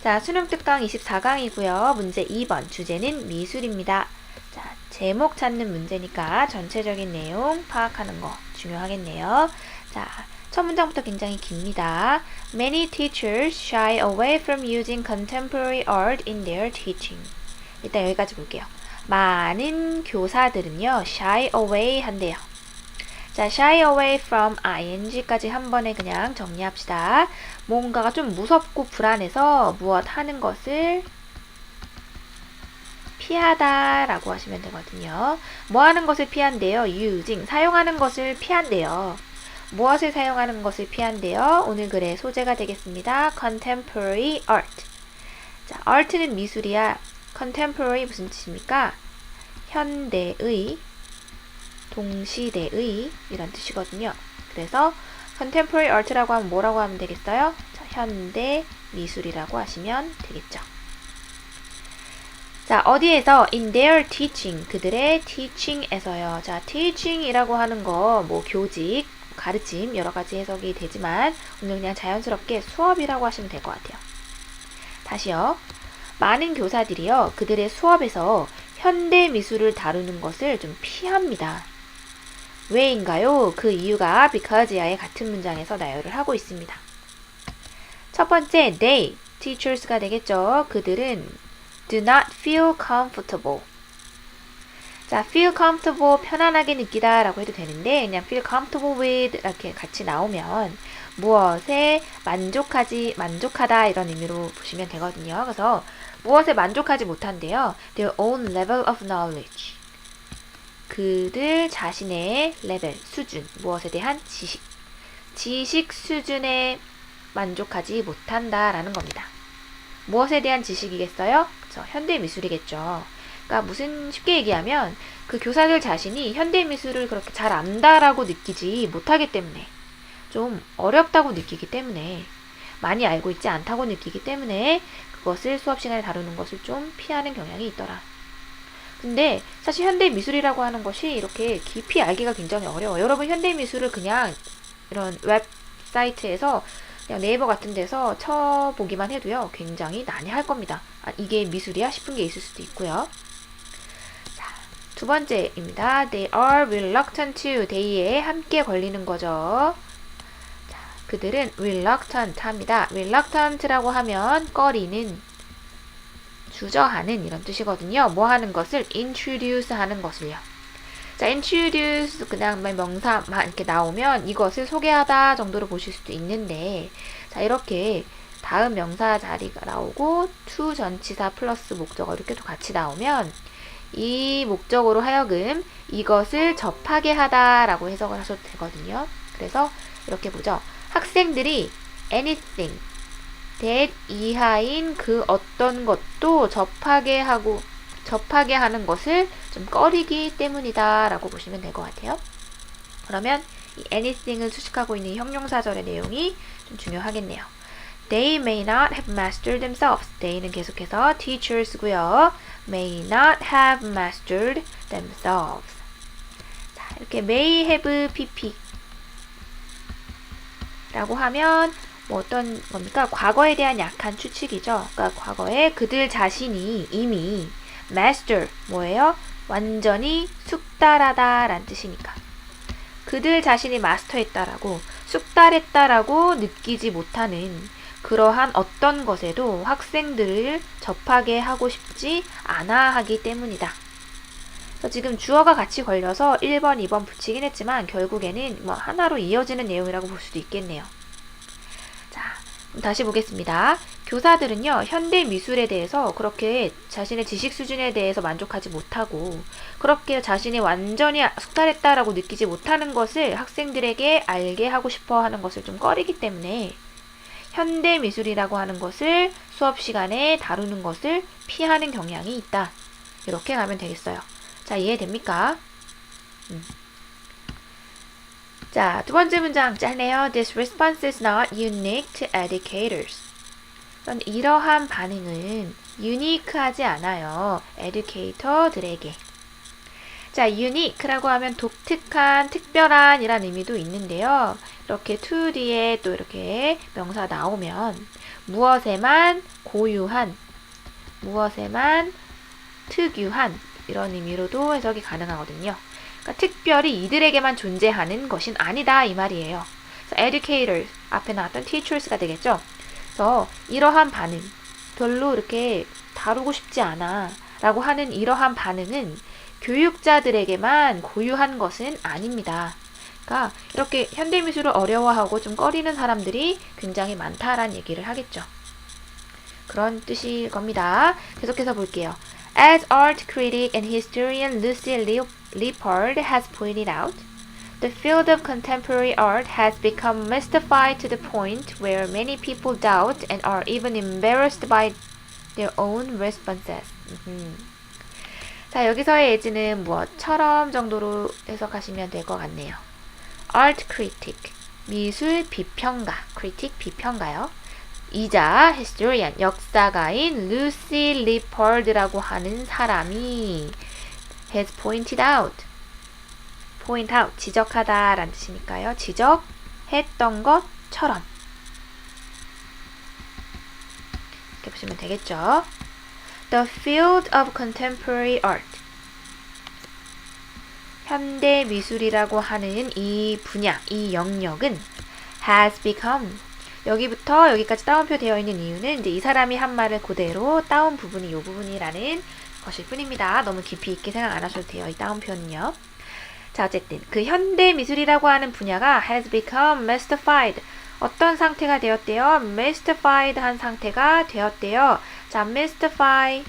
자, 수능 특강 24강이고요. 문제 2번, 주제는 미술입니다. 자, 제목 찾는 문제니까 전체적인 내용 파악하는 거 중요하겠네요. 자, 첫 문장부터 굉장히 깁니다. Many teachers shy away from using contemporary art in their teaching. 일단 여기까지 볼게요. 많은 교사들은요, shy away 한대요. 자, shy away from ing까지 한 번에 그냥 정리합시다. 뭔가가 좀 무섭고 불안해서 무엇 하는 것을 피하다 라고 하시면 되거든요. 뭐 하는 것을 피한대요? using, 사용하는 것을 피한대요. 무엇을 사용하는 것을 피한대요? 오늘 글의 소재가 되겠습니다. contemporary art. 자, art는 미술이야. contemporary 무슨 뜻입니까? 현대의, 동시대의 이런 뜻이거든요. 그래서 contemporary art라고 하면 뭐라고 하면 되겠어요? 자, 현대 미술이라고 하시면 되겠죠. 자, 어디에서? in their teaching, 그들의 teaching에서요. 자, teaching이라고 하는 거 뭐 교직, 가르침 여러 가지 해석이 되지만 오늘 그냥 자연스럽게 수업이라고 하시면 될 것 같아요. 다시요. 많은 교사들이요. 그들의 수업에서 현대 미술을 다루는 것을 좀 피합니다. 왜인가요? 그 이유가 because야의 같은 문장에서 나열을 하고 있습니다. 첫 번째, they, teachers가 되겠죠. 그들은 do not feel comfortable. 자, feel comfortable, 편안하게 느끼다 라고 해도 되는데 그냥 feel comfortable with 이렇게 같이 나오면 무엇에 만족하다 이런 의미로 보시면 되거든요. 그래서 무엇에 만족하지 못한대요. Their own level of knowledge. 그들 자신의 레벨, 수준, 무엇에 대한 지식 수준에 만족하지 못한다라는 겁니다. 무엇에 대한 지식이겠어요? 그쵸, 현대 미술이겠죠. 그러니까 무슨 쉽게 얘기하면 그 교사들 자신이 현대 미술을 그렇게 잘 안다라고 느끼지 못하기 때문에 좀 어렵다고 느끼기 때문에 많이 알고 있지 않다고 느끼기 때문에 그것을 수업 시간에 다루는 것을 좀 피하는 경향이 있더라. 근데 사실 현대 미술이라고 하는 것이 이렇게 깊이 알기가 굉장히 어려워요. 여러분 현대 미술을 그냥 이런 웹사이트에서 그냥 네이버 같은 데서 쳐보기만 해도요. 굉장히 난해할 겁니다. 아, 이게 미술이야? 싶은 게 있을 수도 있고요. 자, 두 번째입니다. They are reluctant to. they에 함께 걸리는 거죠. 자, 그들은 reluctant 합니다. reluctant라고 하면 꺼리는, 주저하는 이런 뜻이거든요. 뭐 하는 것을? introduce 하는 것을요. 자, introduce 그냥 명사만 이렇게 나오면 이것을 소개하다 정도로 보실 수도 있는데 자, 이렇게 다음 명사 자리가 나오고 to 전치사 플러스 목적어 이렇게도 같이 나오면 이 목적으로 하여금 이것을 접하게 하다라고 해석을 하셔도 되거든요. 그래서 이렇게 보죠. 학생들이 anything that 이하인 그 어떤 것도 접하게 하는 것을 좀 꺼리기 때문이다 라고 보시면 될 것 같아요. 그러면 이 anything을 수식하고 있는 형용사절의 내용이 좀 중요하겠네요. They may not have mastered themselves. they는 계속해서 teachers고요. may not have mastered themselves. 자, 이렇게 may have pp 라고 하면 뭐 어떤 겁니까? 과거에 대한 약한 추측이죠. 그러니까 과거에 그들 자신이 이미 master 뭐예요? 완전히 숙달하다 라는 뜻이니까 그들 자신이 마스터했다라고 숙달했다라고 느끼지 못하는 그러한 어떤 것에도 학생들을 접하게 하고 싶지 않아 하기 때문이다. 그래서 지금 주어가 같이 걸려서 1번, 2번 붙이긴 했지만 결국에는 뭐 하나로 이어지는 내용이라고 볼 수도 있겠네요. 자, 다시 보겠습니다. 교사들은요, 현대 미술에 대해서 그렇게 자신의 지식 수준에 대해서 만족하지 못하고 그렇게 자신이 완전히 숙달했다라고 느끼지 못하는 것을 학생들에게 알게 하고 싶어 하는 것을 좀 꺼리기 때문에 현대 미술이라고 하는 것을 수업 시간에 다루는 것을 피하는 경향이 있다. 이렇게 가면 되겠어요. 자, 이해됩니까? 자, 두 번째 문장 짧네요. This response is not unique to educators. 이러한 반응은 유니크하지 않아요. 에듀케이터들에게. 자, unique라고 하면 독특한, 특별한 이란 의미도 있는데요. 이렇게 to 뒤에 또 이렇게 명사 나오면 무엇에만 고유한, 무엇에만 특유한 이런 의미로도 해석이 가능하거든요. 그러니까 특별히 이들에게만 존재하는 것은 아니다 이 말이에요. educators 앞에 나왔던 teachers가 되겠죠. 그래서 이러한 반응, 별로 이렇게 다루고 싶지 않아 라고 하는 이러한 반응은 교육자들에게만 고유한 것은 아닙니다. 그러니까 이렇게 현대미술을 어려워하고 좀 꺼리는 사람들이 굉장히 많다라는 얘기를 하겠죠. 그런 뜻일 겁니다. 계속해서 볼게요. As art critic and historian Lucy Lippard has pointed out, the field of contemporary art has become mystified to the point where many people doubt and are even embarrassed by their own responses. 자, 여기서의 예지는 뭐처럼 정도로 해석하시면 될 것 같네요. Art critic, 미술 비평가, critic 비평가요. 이자 historian, 역사가인 루시 리퍼드라고 하는 사람이 has pointed out, point out, 지적하다 라는 뜻이니까요. 지적했던 것처럼 이렇게 보시면 되겠죠. The field of contemporary art, 현대 미술이라고 하는 이 분야, 이 영역은 has become, 여기부터 여기까지 따옴표 되어 있는 이유는 이제 이 사람이 한 말을 그대로 따온 부분이 이 부분이라는 것일 뿐입니다. 너무 깊이 있게 생각 안 하셔도 돼요. 이 따옴표는요. 자, 어쨌든 그 현대 미술이라고 하는 분야가 has become mystified, 어떤 상태가 되었대요? mystified 한 상태가 되었대요. 자, mystify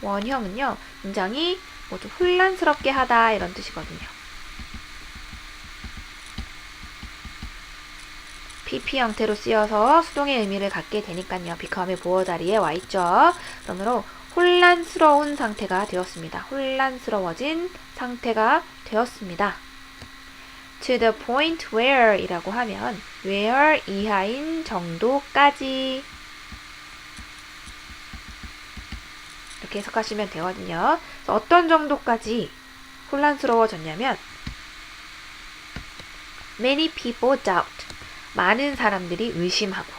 원형은요, 굉장히 좀 혼란스럽게 하다 이런 뜻이거든요. PP 형태로 쓰여서 수동의 의미를 갖게 되니까요. become의 보어 자리에 와 있죠. 그러므로 혼란스러운 상태가 되었습니다. 혼란스러워진 상태가 되었습니다. To the point where 이라고 하면 where 이하인 정도까지 이렇게 해석하시면 되거든요. 어떤 정도까지 혼란스러워졌냐면 many people doubt, 많은 사람들이 의심하고,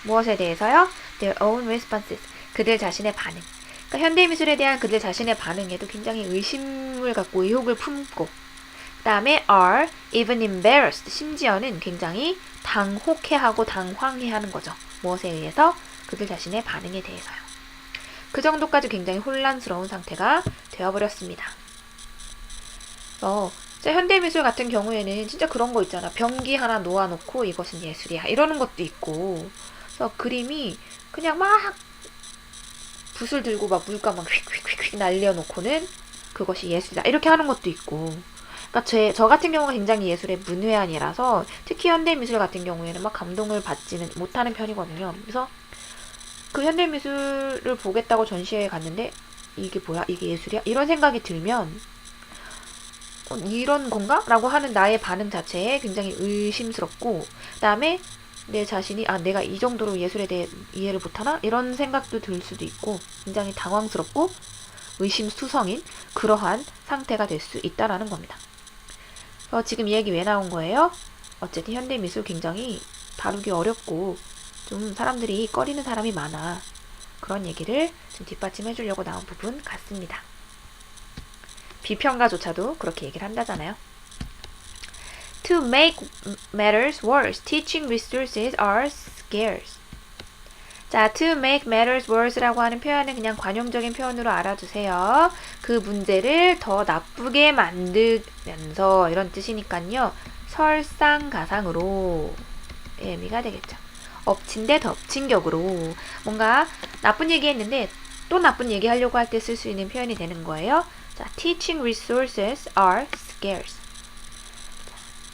무엇에 대해서요? Their own responses, 그들 자신의 반응. 그러니까 현대미술에 대한 그들 자신의 반응에도 굉장히 의심을 갖고 의혹을 품고, 그 다음에 are even embarrassed, 심지어는 굉장히 당혹해하고 당황해하는 거죠. 무엇에 의해서? 그들 자신의 반응에 대해서요. 그 정도까지 굉장히 혼란스러운 상태가 되어버렸습니다. 현대미술 같은 경우에는 진짜 그런 거 있잖아. 병기 하나 놓아놓고 이것은 예술이야 이러는 것도 있고, 그래서 그림이 그냥 막 붓을 들고 막 물감 막 휙휙휙 날려놓고는 그것이 예술이다 이렇게 하는 것도 있고, 그러니까 저 같은 경우가 굉장히 예술에 문외한이라서 특히 현대미술 같은 경우에는 막 감동을 받지는 못하는 편이거든요. 그래서 그 현대미술을 보겠다고 전시회에 갔는데 이게 뭐야? 이게 예술이야? 이런 생각이 들면 이런 건가? 라고 하는 나의 반응 자체에 굉장히 의심스럽고, 그 다음에 내 자신이 내가 이 정도로 예술에 대해 이해를 못하나? 이런 생각도 들 수도 있고 굉장히 당황스럽고 의심투성인 그러한 상태가 될 수 있다라는 겁니다. 지금 이 얘기 왜 나온 거예요? 어쨌든 현대미술 굉장히 다루기 어렵고 좀 사람들이 꺼리는 사람이 많아. 그런 얘기를 좀 뒷받침해 주려고 나온 부분 같습니다. 비평가조차도 그렇게 얘기를 한다잖아요. To make matters worse, teaching resources are scarce. 자, to make matters worse라고 하는 표현은 그냥 관용적인 표현으로 알아두세요. 그 문제를 더 나쁘게 만들면서 이런 뜻이니까요. 설상가상으로 의미가 되겠죠. 엎친 데 덮친 격으로 뭔가 나쁜 얘기 했는데 또 나쁜 얘기 하려고 할 때 쓸 수 있는 표현이 되는 거예요. 자, teaching resources are scarce.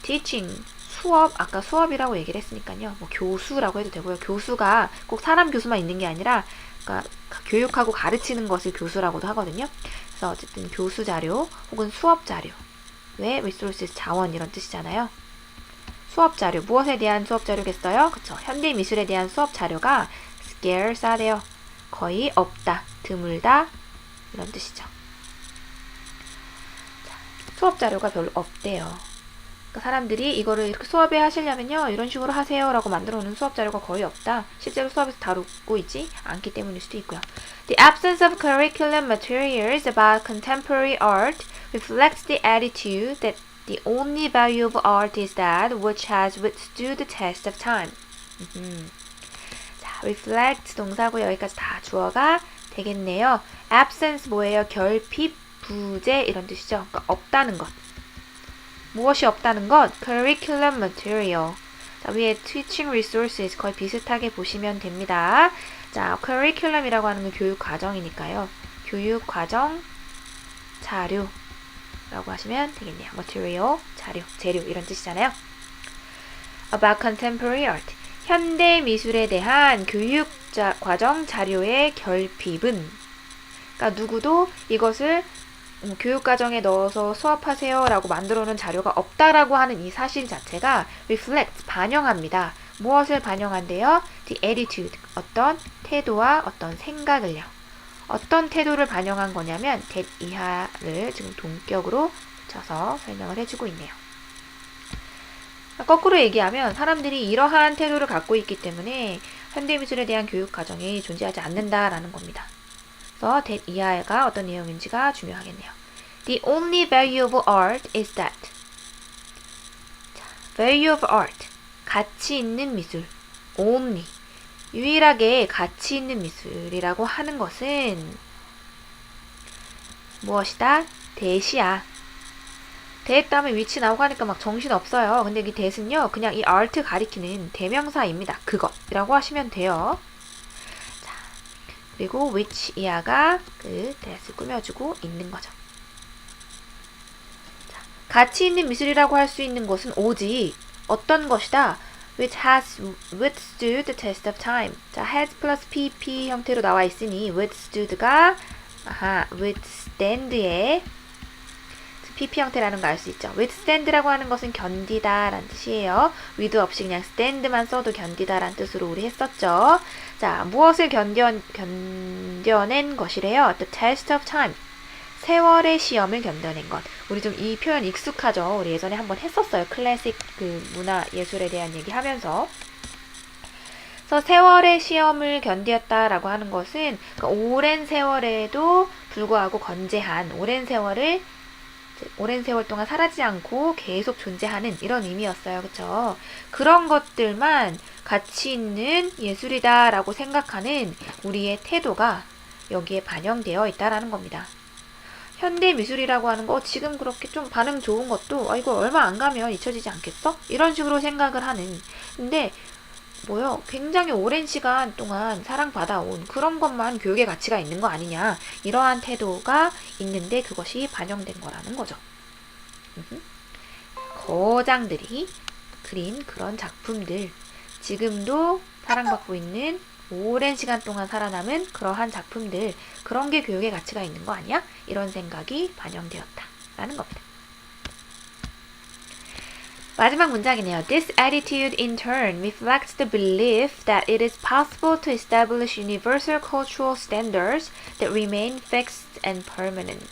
teaching, 수업, 아까 수업이라고 얘기를 했으니까요. 교수라고 해도 되고요. 교수가 꼭 사람 교수만 있는 게 아니라 그러니까 교육하고 가르치는 것을 교수라고도 하거든요. 그래서 어쨌든 교수 자료 혹은 수업 자료, 왜 resources, 자원 이런 뜻이잖아요. 수업 자료, 무엇에 대한 수업 자료겠어요? 그쵸. 현대 미술에 대한 수업 자료가 scarce하대요. 거의 없다, 드물다 이런 뜻이죠. 자, 수업 자료가 별로 없대요. 그러니까 사람들이 이거를 이렇게 수업에 하시려면요 이런 식으로 하세요 라고 만들어 놓은 수업 자료가 거의 없다. 실제로 수업에서 다루고 있지 않기 때문일 수도 있고요. The absence of curriculum materials about contemporary art reflects the attitude that the only value of art is that which has withstood the test of time. 자, reflect 동사고 여기까지 다 주어가 되겠네요. absence 뭐예요? 결핍, 부재 이런 뜻이죠. 그러니까 없다는 것. 무엇이 없다는 것? curriculum material. 자, 위에 teaching resources 거의 비슷하게 보시면 됩니다. 자, curriculum이라고 하는 건 교육 과정이니까요. 교육 과정 자료라고 하시면 되겠네요. material, 자료, 재료 이런 뜻이잖아요. about contemporary art. 현대 미술에 대한 교육 과정 자료의 결핍은 그러니까 누구도 이것을 교육과정에 넣어서 수업하세요 라고 만들어 놓은 자료가 없다라고 하는 이 사실 자체가 reflect, 반영합니다. 무엇을 반영한대요? The attitude, 어떤 태도와 어떤 생각을요. 어떤 태도를 반영한 거냐면 that 이하를 지금 동격으로 쳐서 설명을 해주고 있네요. 거꾸로 얘기하면 사람들이 이러한 태도를 갖고 있기 때문에 현대미술에 대한 교육과정이 존재하지 않는다라는 겁니다. 그래서 that 이하가 어떤 내용인지가 중요하겠네요. The only value of art is that. 자, value of art. 가치 있는 미술. only. 유일하게 가치 있는 미술이라고 하는 것은 무엇이다? that이야. that 다음에 위치 나오고 하니까 막 정신없어요. 근데 이 that은요, 그냥 이 art 가리키는 대명사입니다. 그것이라고 하시면 돼요. 그리고 which 이하가 그 that을 꾸며주고 있는 거죠. 자, 가치 있는 미술이라고 할 수 있는 것은 오직 어떤 것이다? which has withstood the test of time. 자, has 플러스 pp 형태로 나와 있으니 withstood가 withstand의 pp 형태라는 거 알 수 있죠. withstand라고 하는 것은 견디다 라는 뜻이에요. with 없이 그냥 stand만 써도 견디다 라는 뜻으로 우리 했었죠. 자, 무엇을 견뎌낸 것이래요? The test of time. 세월의 시험을 견뎌낸 것. 우리 좀 이 표현 익숙하죠? 우리 예전에 한번 했었어요. 클래식 그 문화 예술에 대한 얘기 하면서. 그래서 세월의 시험을 견디었다라고 하는 것은 그러니까 오랜 세월에도 불구하고 건재한 오랜 세월 동안 사라지지 않고 계속 존재하는 이런 의미였어요. 그쵸? 그런 것들만 가치 있는 예술이다 라고 생각하는 우리의 태도가 여기에 반영되어 있다라는 겁니다. 현대 미술이라고 하는 거 지금 그렇게 좀 반응 좋은 것도 이거 얼마 안 가면 잊혀지지 않겠어? 이런 식으로 생각을 하는 근데 굉장히 오랜 시간 동안 사랑받아온 그런 것만 교육의 가치가 있는 거 아니냐 이러한 태도가 있는데 그것이 반영된 거라는 거죠. 거장들이 그린 그런 작품들 지금도 사랑받고 있는 오랜 시간 동안 살아남은 그러한 작품들 그런 게 교육의 가치가 있는 거 아니야? 이런 생각이 반영되었다라는 겁니다. 마지막 문장이네요. This attitude in turn reflects the belief that it is possible to establish universal cultural standards that remain fixed and permanent.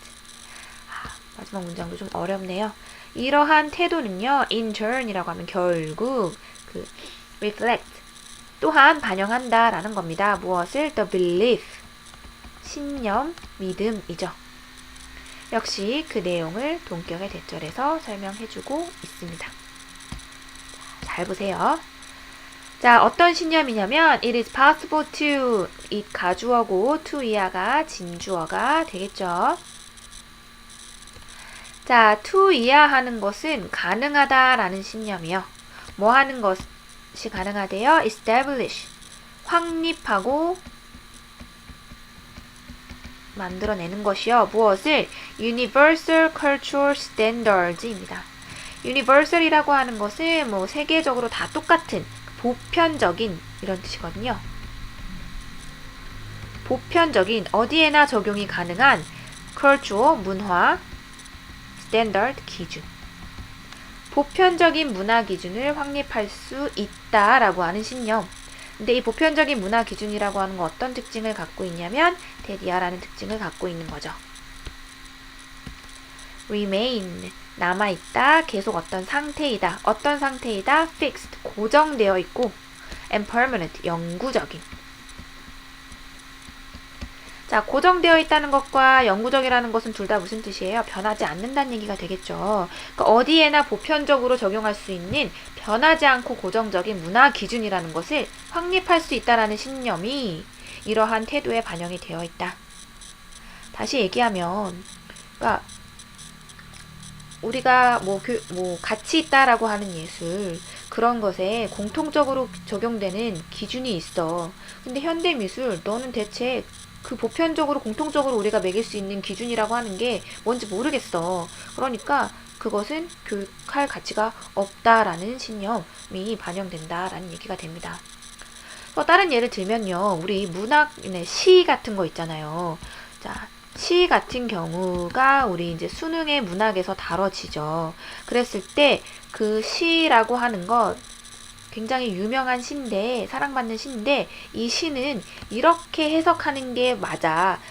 마지막 문장도 좀 어렵네요. 이러한 태도는요, in turn이라고 하면 결국 reflect 또한 반영한다 라는 겁니다. 무엇을? The belief 신념, 믿음이죠. 역시 그 내용을 동격의 대절에서 설명해주고 있습니다. 잘 보세요. 자, 어떤 신념이냐면 it is possible to it 가주어고 to 이하가 진주어가 되겠죠. 자, to 이하 하는 것은 가능하다라는 신념이요. 뭐 하는 것이 가능하대요? establish 확립하고 만들어내는 것이요. 무엇을? universal cultural standards입니다. universal이라고 하는 것은 세계적으로 다 똑같은 보편적인 이런 뜻이거든요. 보편적인 어디에나 적용이 가능한 cultural 문화 standard 기준 보편적인 문화 기준을 확립할 수 있다라고 하는 신념. 근데 이 보편적인 문화 기준이라고 하는 건 어떤 특징을 갖고 있냐면 데디아라는 특징을 갖고 있는 거죠. remain 남아있다, 계속 어떤 상태이다. 어떤 상태이다? fixed 고정되어 있고 and permanent 영구적인. 자, 고정되어 있다는 것과 영구적이라는 것은 둘 다 무슨 뜻이에요? 변하지 않는다는 얘기가 되겠죠. 그러니까 어디에나 보편적으로 적용할 수 있는 변하지 않고 고정적인 문화 기준이라는 것을 확립할 수 있다라는 신념이 이러한 태도에 반영이 되어 있다. 다시 얘기하면, 그러니까 우리가 뭐 가치 있다라고 하는 예술 그런 것에 공통적으로 적용되는 기준이 있어. 근데 현대 미술 너는 대체 그 보편적으로 공통적으로 우리가 매길 수 있는 기준이라고 하는 게 뭔지 모르겠어. 그러니까 그것은 교육할 가치가 없다라는 신념이 반영된다라는 얘기가 됩니다. 또 다른 예를 들면요. 우리 문학, 시 같은 거 있잖아요. 자, 시 같은 경우가 우리 이제 수능의 문학에서 다뤄지죠. 그랬을 때 그 시라고 하는 것 굉장히 유명한 시인데, 사랑받는 시인데, 이 시는 이렇게 해석하는 게 맞아.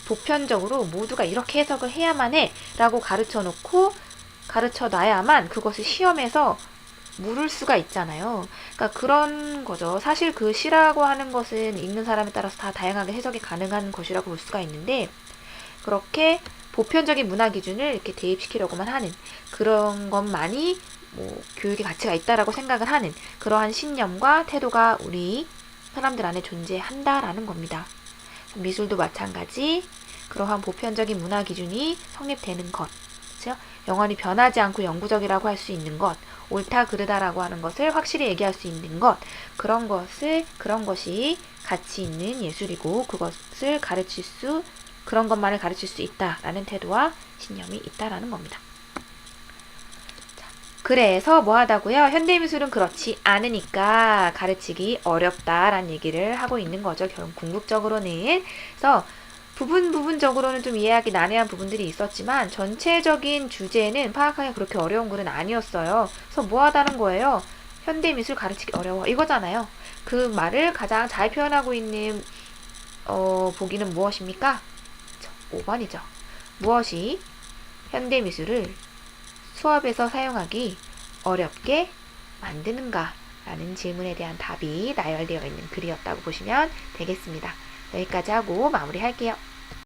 보편적으로 모두가 이렇게 해석을 해야만 해. 라고 가르쳐 놓고, 가르쳐 놔야만 그것을 시험에서 물을 수가 있잖아요. 그러니까 그런 거죠. 사실 그 시라고 하는 것은 읽는 사람에 따라서 다 다양하게 해석이 가능한 것이라고 볼 수가 있는데, 그렇게 보편적인 문화 기준을 이렇게 대입시키려고만 하는 그런 것만이 뭐 교육의 가치가 있다라고 생각을 하는 그러한 신념과 태도가 우리 사람들 안에 존재한다라는 겁니다. 미술도 마찬가지 그러한 보편적인 문화 기준이 성립되는 것, 그렇죠? 영원히 변하지 않고 영구적이라고 할 수 있는 것, 옳다 그르다라고 하는 것을 확실히 얘기할 수 있는 것, 그런 것이 가치 있는 예술이고 그것을 그런 것만을 가르칠 수 있다라는 태도와 신념이 있다라는 겁니다. 그래서 뭐 하다고요? 현대미술은 그렇지 않으니까 가르치기 어렵다라는 얘기를 하고 있는 거죠. 결국 궁극적으로는. 그래서 부분적으로는 좀 이해하기 난해한 부분들이 있었지만 전체적인 주제는 파악하기 그렇게 어려운 글은 아니었어요. 그래서 뭐 하다는 거예요? 현대미술 가르치기 어려워. 이거잖아요. 그 말을 가장 잘 표현하고 있는 보기는 무엇입니까? 5번이죠. 무엇이 현대미술을 수업에서 사용하기 어렵게 만드는가? 라는 질문에 대한 답이 나열되어 있는 글이었다고 보시면 되겠습니다. 여기까지 하고 마무리할게요.